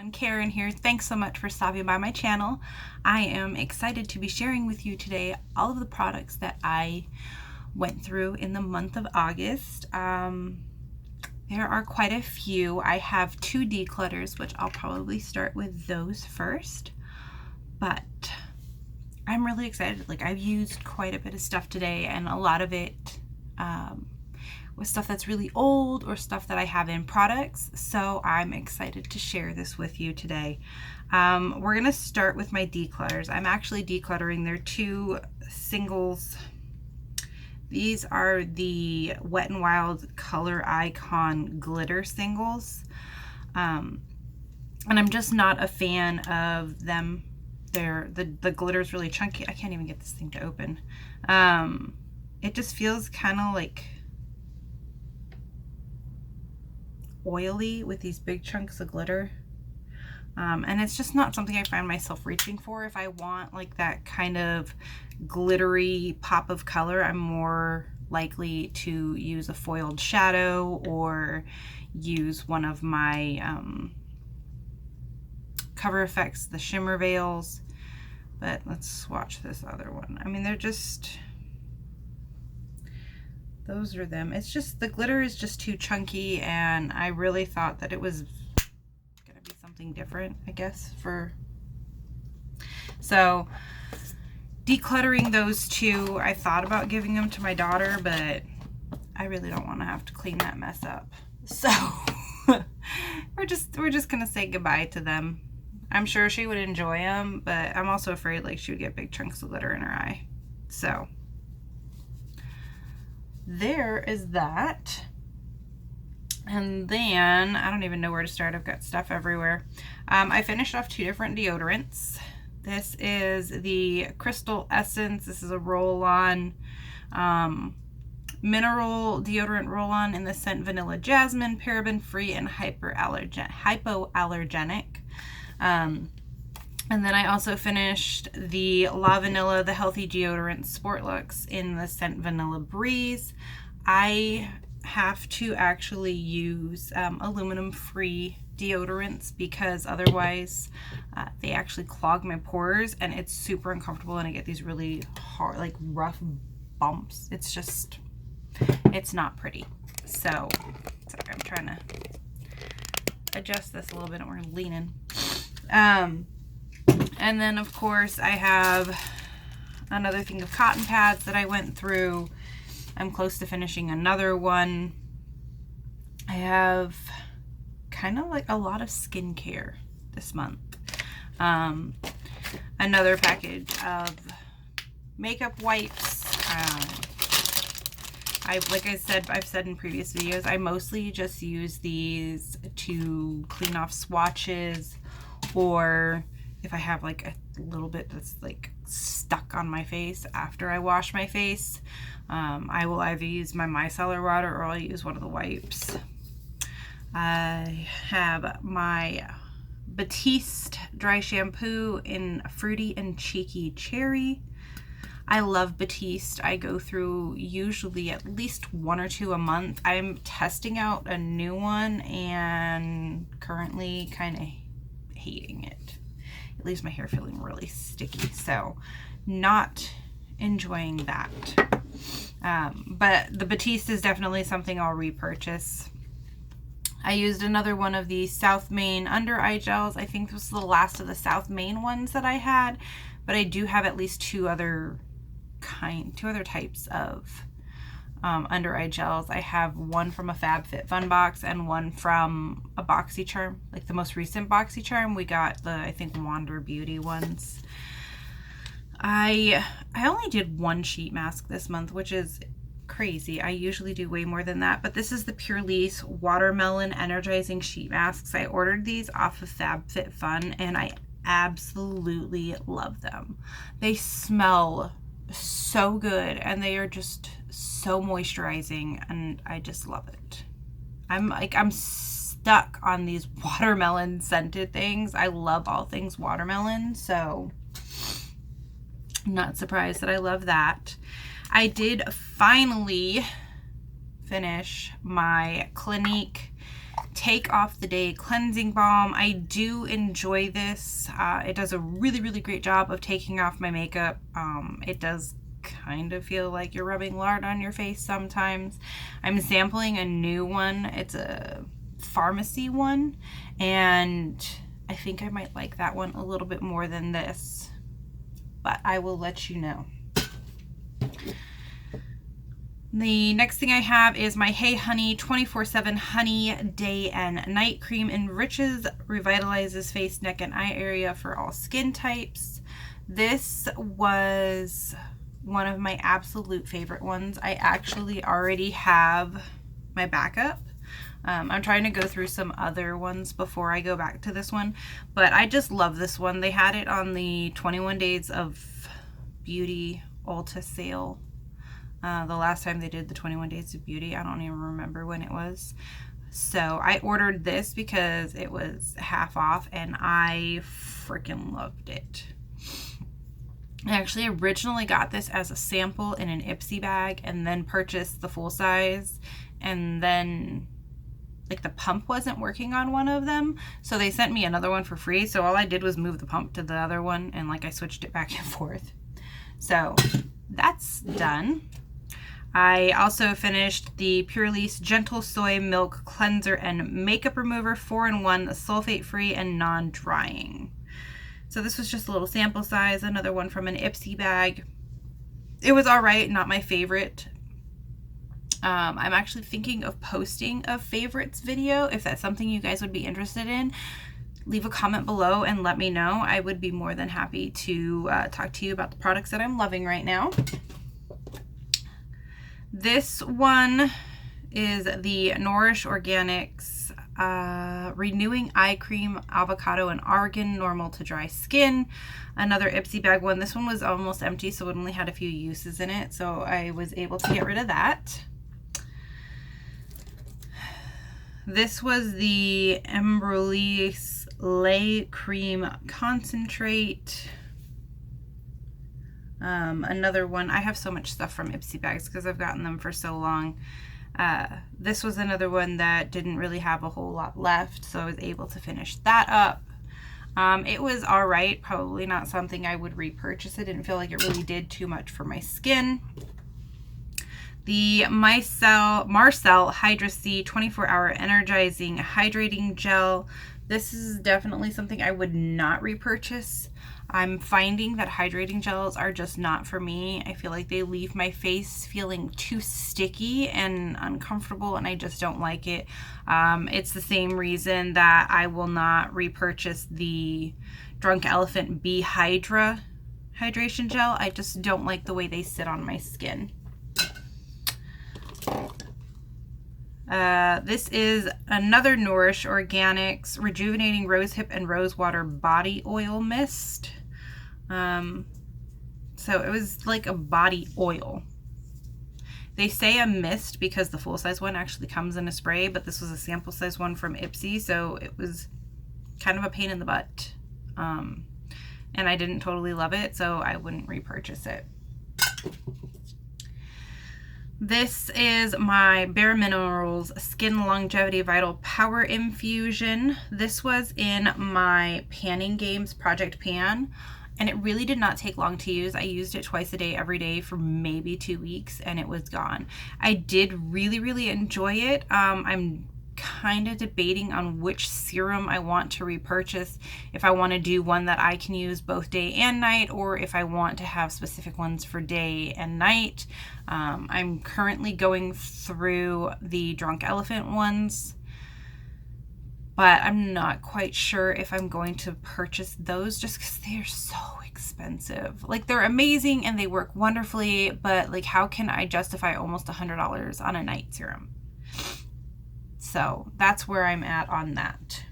everyone, Karen here. Thanks so much for stopping by my channel. I am excited to be sharing with you today all of the products that I went through in the month of August. There are quite a few. I have 2 declutters, which I'll probably start with those first, but I'm really excited. Like, I've used quite a bit of stuff today, and a lot of it was stuff that's really old or stuff that I have in products, so I'm excited to share this with you today. We're gonna start with my declutters. I'm actually decluttering. They're 2 singles. These are the Wet n Wild Color Icon glitter singles, and I'm just not a fan of them. The glitter's really chunky. I can't even get this thing to open. It just feels kind of like oily with these big chunks of glitter, and it's just not something I find myself reaching for. If I want like that kind of glittery pop of color, I'm more likely to use a foiled shadow or use one of my Cover Effects, the shimmer veils. But let's swatch this other one. I mean, they're just, those are them. It's just, the glitter is just too chunky, and I really thought that it was gonna be something different, I guess, so decluttering those 2. I thought about giving them to my daughter, but I really don't want to have to clean that mess up. So we're just gonna say goodbye to them. I'm sure she would enjoy them, but I'm also afraid like she would get big chunks of glitter in her eye. So there is that. And then I don't even know where to start. I've got stuff everywhere. I finished off 2 different deodorants. This is the Crystal Essence. This is a roll-on mineral deodorant roll-on in the scent Vanilla Jasmine, paraben-free, and hypoallergenic. And then I also finished the La Vanilla, the Healthy Deodorant Sport Looks in the scent Vanilla Breeze. I have to actually use aluminum-free deodorants because otherwise they actually clog my pores, and it's super uncomfortable, and I get these really hard, like rough bumps. It's just, it's not pretty. So, sorry, I'm trying to adjust this a little bit, and we're leaning. And then of course I have another thing of cotton pads that I went through. I'm close to finishing another one. I have kind of like a lot of skincare this month. Another package of makeup wipes. I've said in previous videos, I mostly just use these to clean off swatches, or if I have like a little bit that's like stuck on my face after I wash my face, I will either use my micellar water or I'll use one of the wipes. I have my Batiste dry shampoo in Fruity and Cheeky Cherry. I love Batiste. I go through usually at least 1 or 2 a month. I'm testing out a new one and currently kind of hating it. It leaves my hair feeling really sticky, so not enjoying that. But the Batiste is definitely something I'll repurchase. I used another one of the South Main under eye gels. I think this was the last of the South Main ones that I had, but I do have at least 2 other types of under eye gels. I have one from a FabFitFun box and one from a BoxyCharm, like the most recent BoxyCharm. We got the, I think, Wander Beauty ones. I only did 1 sheet mask this month, which is crazy. I usually do way more than that, but this is the Pure Lease Watermelon Energizing Sheet Masks. I ordered these off of FabFitFun, and I absolutely love them. They smell so good, and they are just so moisturizing, and I just love it. I'm stuck on these watermelon scented things. I love all things watermelon, so I'm not surprised that I love that. I did finally finish my Clinique Take Off the Day Cleansing Balm. I do enjoy this. It does a really, really great job of taking off my makeup. It does kind of feel like you're rubbing lard on your face sometimes. I'm sampling a new one. It's a pharmacy one, and I think I might like that one a little bit more than this, but I will let you know. The next thing I have is my Hey Honey 24/7 Honey Day and Night Cream. Enriches, revitalizes face, neck, and eye area for all skin types. This was one of my absolute favorite ones. I actually already have my backup. I'm trying to go through some other ones before I go back to this one, but I just love this one. They had it on the 21 Days of Beauty Ulta sale. The last time they did the 21 Days of Beauty, I don't even remember when it was. So I ordered this because it was half off, and I freaking loved it. I actually originally got this as a sample in an Ipsy bag and then purchased the full size, and then like the pump wasn't working on one of them, so they sent me another one for free. So all I did was move the pump to the other one, and like I switched it back and forth. So that's done. I also finished the Purelisse Gentle Soy Milk Cleanser and Makeup Remover 4-in-1, sulfate-free and non-drying. So this was just a little sample size, another one from an Ipsy bag. It was all right, not my favorite. I'm actually thinking of posting a favorites video. If that's something you guys would be interested in, leave a comment below and let me know. I would be more than happy to talk to you about the products that I'm loving right now. This one is the Nourish Organics Renewing Eye Cream, Avocado and Argan, normal to dry skin. Another Ipsy bag one. This one was almost empty, so it only had a few uses in it, so I was able to get rid of that. This was the Embryolisse Lait Cream Concentrate. Another one. I have so much stuff from Ipsy bags because I've gotten them for so long. This was another one that didn't really have a whole lot left, so I was able to finish that up. It was all right. Probably not something I would repurchase. I didn't feel like it really did too much for my skin. The Marcel Hydra C 24-hour energizing hydrating gel. This is definitely something I would not repurchase. I'm finding that hydrating gels are just not for me. I feel like they leave my face feeling too sticky and uncomfortable, and I just don't like it. It's the same reason that I will not repurchase the Drunk Elephant Bee Hydra hydration gel. I just don't like the way they sit on my skin. This is another Nourish Organics Rejuvenating Rosehip and Rosewater Body Oil Mist. So it was like a body oil. They say a mist because the full-size one actually comes in a spray, but this was a sample size one from Ipsy, so it was kind of a pain in the butt. And I didn't totally love it, so I wouldn't repurchase it. This is my Bare Minerals Skin Longevity Vital Power Infusion. This was in my Panning Games Project Pan, and it really did not take long to use. I used it twice a day, every day for maybe 2 weeks, and it was gone. I did really enjoy it. I'm kind of debating on which serum I want to repurchase, if I want to do one that I can use both day and night, or if I want to have specific ones for day and night. I'm currently going through the Drunk Elephant ones, but I'm not quite sure if I'm going to purchase those just because they're so expensive. Like, they're amazing and they work wonderfully, but like, how can I justify almost $100 on a night serum? So that's where I'm at on that.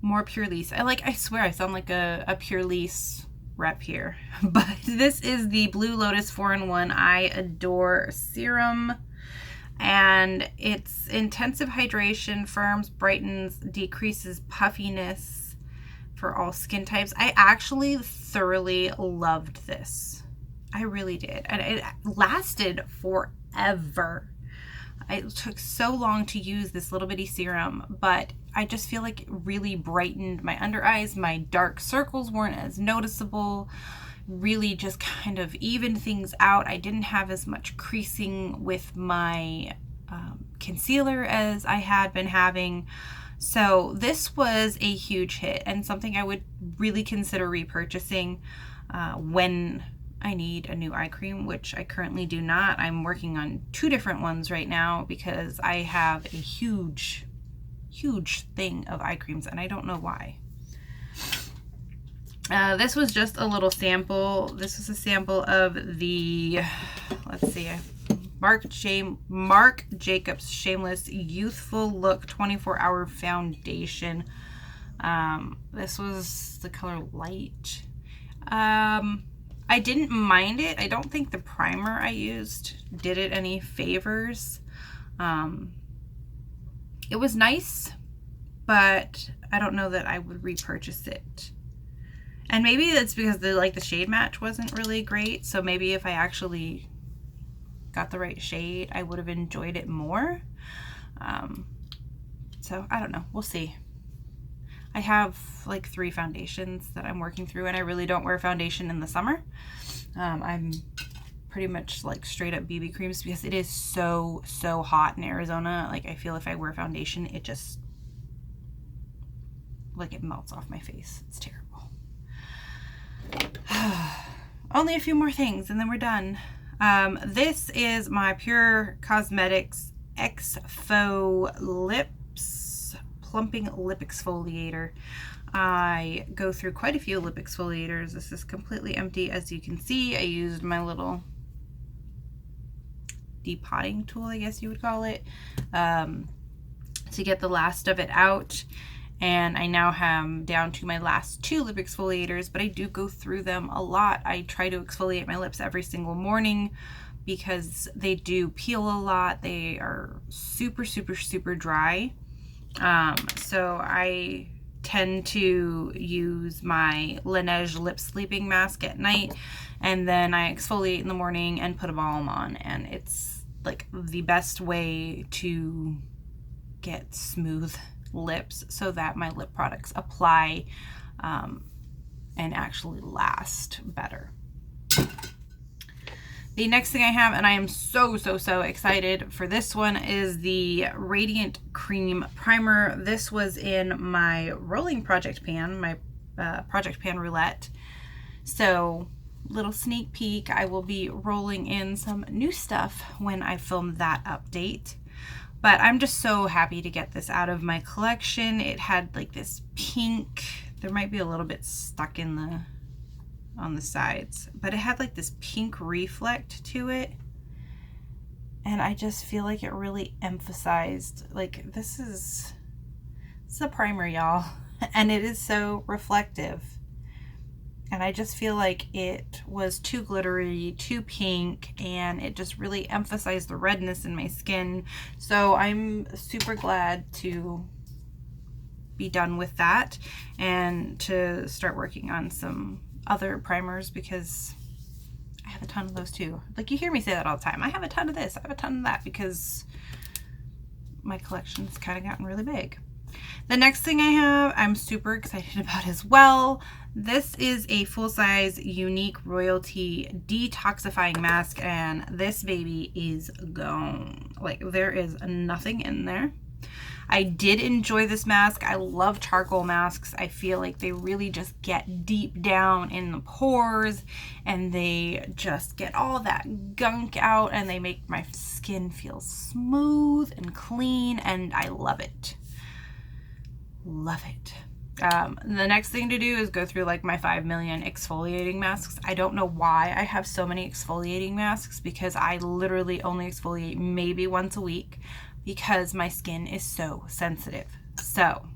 More Purelisse. I swear I sound like a Purelisse rep here. But this is the Blue Lotus 4-in-1 I Adore Serum. And it's intensive hydration, firms, brightens, decreases puffiness for all skin types. I actually thoroughly loved this. I really did. And it lasted forever. It took so long to use this little bitty serum, but I just feel like it really brightened my under eyes. My dark circles weren't as noticeable, really just kind of evened things out. I didn't have as much creasing with my concealer as I had been having. So this was a huge hit and something I would really consider repurchasing when I need a new eye cream, which I currently do not. I'm working on 2 different ones right now because I have a huge thing of eye creams and I don't know why. This was just a little sample. This was a sample of the, let's see, Marc Jacobs Shameless Youthful Look 24-Hour Foundation. This was the color Light. I didn't mind it. I don't think the primer I used did it any favors. It was nice, but I don't know that I would repurchase it. And maybe that's because the shade match wasn't really great. So maybe if I actually got the right shade, I would have enjoyed it more. So I don't know. We'll see. I have like 3 foundations that I'm working through, and I really don't wear foundation in the summer. I'm pretty much like straight up BB creams because it is so hot in Arizona. Like I feel if I wear foundation, it just like it melts off my face. It's terrible. Only a few more things and then we're done. This is my Pure Cosmetics Exfo Lips Plumping Lip Exfoliator. I go through quite a few lip exfoliators. This is completely empty, as you can see. I used my little depotting tool, I guess you would call it, to get the last of it out. And I now am down to my last 2 lip exfoliators, but I do go through them a lot. I try to exfoliate my lips every single morning because they do peel a lot. They are super dry. So I tend to use my Laneige lip sleeping mask at night, and then I exfoliate in the morning and put a balm on, and it's like the best way to get smooth lips so that my lip products apply and actually last better. The next thing I have, and I am so excited for this one, is the Radiant Cream Primer. This was in my rolling project pan, my project pan roulette. So little sneak peek, I will be rolling in some new stuff when I film that update. But I'm just so happy to get this out of my collection. It had like this pink, there might be a little bit stuck in on the sides, but it had like this pink reflect to it. And I just feel like it really emphasized, like this is a primer, y'all, and it is so reflective. And I just feel like it was too glittery, too pink, and it just really emphasized the redness in my skin. So I'm super glad to be done with that and to start working on some other primers because I have a ton of those too. Like you hear me say that all the time. I have a ton of this, I have a ton of that, because my collection's kind of gotten really big. The next thing I have, I'm super excited about as well. This is a full-size Unique Royalty detoxifying mask, and this baby is gone. Like there is nothing in there. I did enjoy this mask. I love charcoal masks. I feel like they really just get deep down in the pores and they just get all that gunk out and they make my skin feel smooth and clean, and I love it. Love it. The next thing to do is go through like my 5 million exfoliating masks. I don't know why I have so many exfoliating masks, because I literally only exfoliate maybe once a week because my skin is so sensitive. So,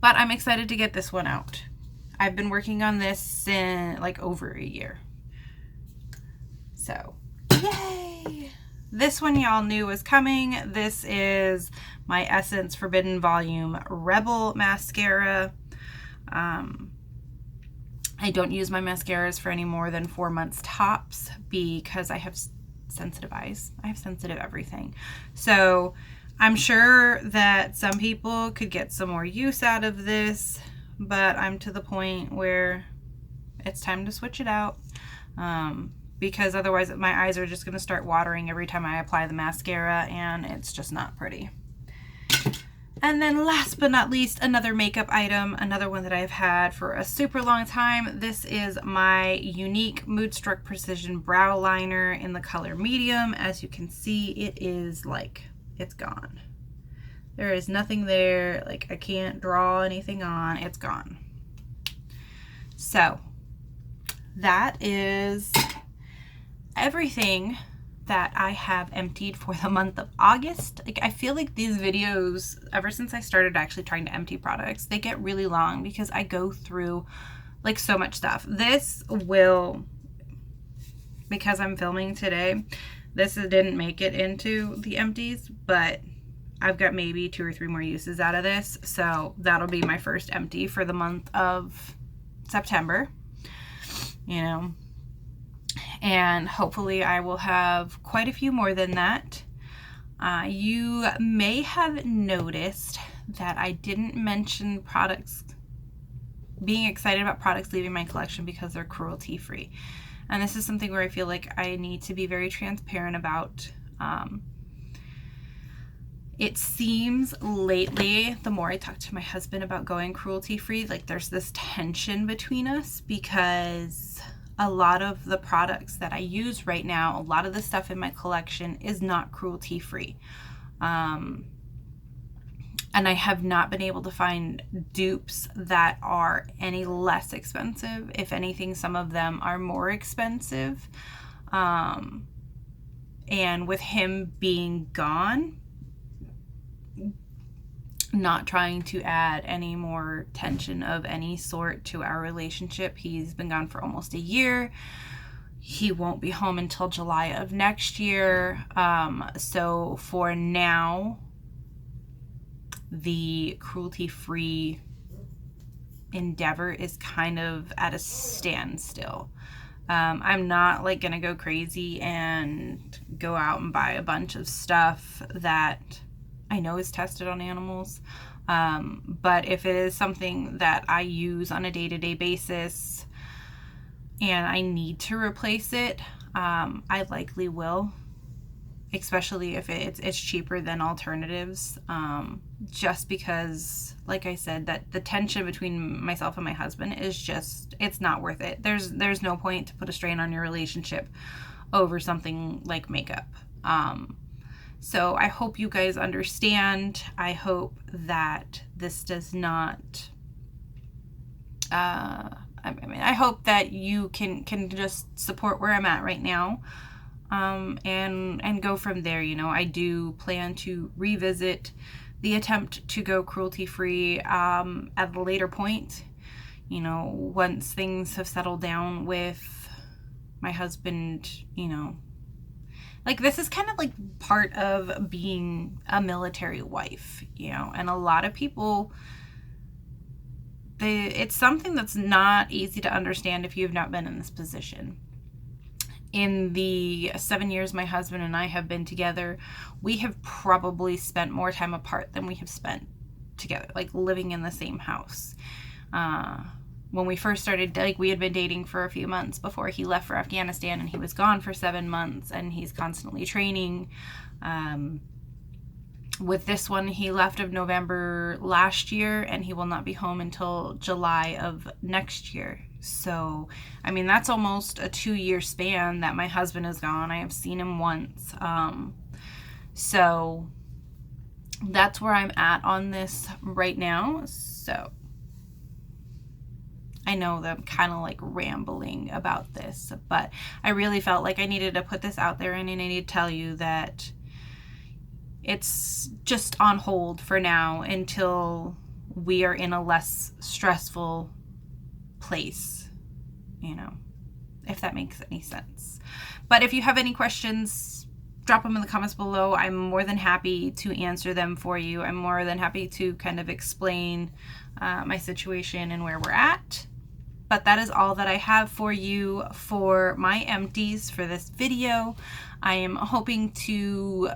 but I'm excited to get this one out. I've been working on this in like over a year. So, yay! This one y'all knew was coming. This is my Essence Forbidden Volume Rebel Mascara. I don't use my mascaras for any more than 4 months tops because I have sensitive eyes. I have sensitive everything. So I'm sure that some people could get some more use out of this, but I'm to the point where it's time to switch it out, because otherwise my eyes are just going to start watering every time I apply the mascara, and it's just not pretty. And then last but not least, another makeup item, another one that I've had for a super long time. This is my Unique Moodstruck Precision Brow Liner in the color medium. As you can see, it is like, it's gone. There is nothing there. Like, I can't draw anything on. It's gone. So that is everything that I have emptied for the month of August. Like, I feel like these videos, ever since I started actually trying to empty products, they get really long because I go through like so much stuff. This will, because I'm filming today, this didn't make it into the empties, but I've got maybe 2 or 3 more uses out of this. So that'll be my first empty for the month of September, you know. And hopefully I will have quite a few more than that. You may have noticed that I didn't mention products, being excited about products leaving my collection because they're cruelty free. And this is something where I feel like I need to be very transparent about. It seems lately, the more I talk to my husband about going cruelty free, like there's this tension between us, because a lot of the products that I use right now, a lot of the stuff in my collection is not cruelty free. And I have not been able to find dupes that are any less expensive. If anything, some of them are more expensive. And with him being gone, not trying to add any more tension of any sort to our relationship. He's been gone for almost a year. He won't be home until July of next year. So for now, the cruelty-free endeavor is kind of at a standstill. I'm not like gonna go crazy and go out and buy a bunch of stuff that I know is tested on animals, but if it is something that I use on a day-to-day basis and I need to replace it, I likely will, especially if it's cheaper than alternatives, just because, like I said, that the tension between myself and my husband is just, it's not worth it. There's no point to put a strain on your relationship over something like makeup. So I hope you guys understand. I hope that this does not, I hope that you can just support where I'm at right now, and go from there. You know, I do plan to revisit the attempt to go cruelty-free at a later point, you know, once things have settled down with my husband, you know. Like, this is kind of like part of being a military wife, you know, and a lot of people, it's something that's not easy to understand if you've not been in this position. In the 7 years my husband and I have been together, we have probably spent more time apart than we have spent together, like living in the same house. When we first started, like, we had been dating for a few months before he left for Afghanistan, and he was gone for 7 months, and he's constantly training. With this one, he left of November last year, and he will not be home until July of next year. So, I mean, that's almost a 2-year span that my husband is gone. I have seen him once. So that's where I'm at on this right now. So I know that I'm kind of like rambling about this, but I really felt like I needed to put this out there, and I need to tell you that it's just on hold for now until we are in a less stressful place, you know, if that makes any sense. But if you have any questions, drop them in the comments below. I'm more than happy to answer them for you. I'm more than happy to kind of explain my situation and where we're at. But that is all that I have for you for my empties for this video. I am hoping to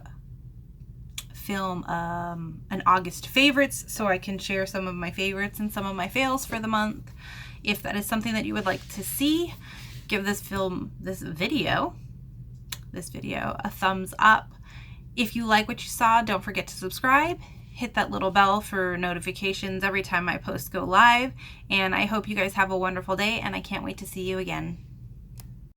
film an August favorites so I can share some of my favorites and some of my fails for the month. If that is something that you would like to see, give this video a thumbs up. If you like what you saw, don't forget to subscribe. Hit that little bell for notifications every time my posts go live. And I hope you guys have a wonderful day, and I can't wait to see you again.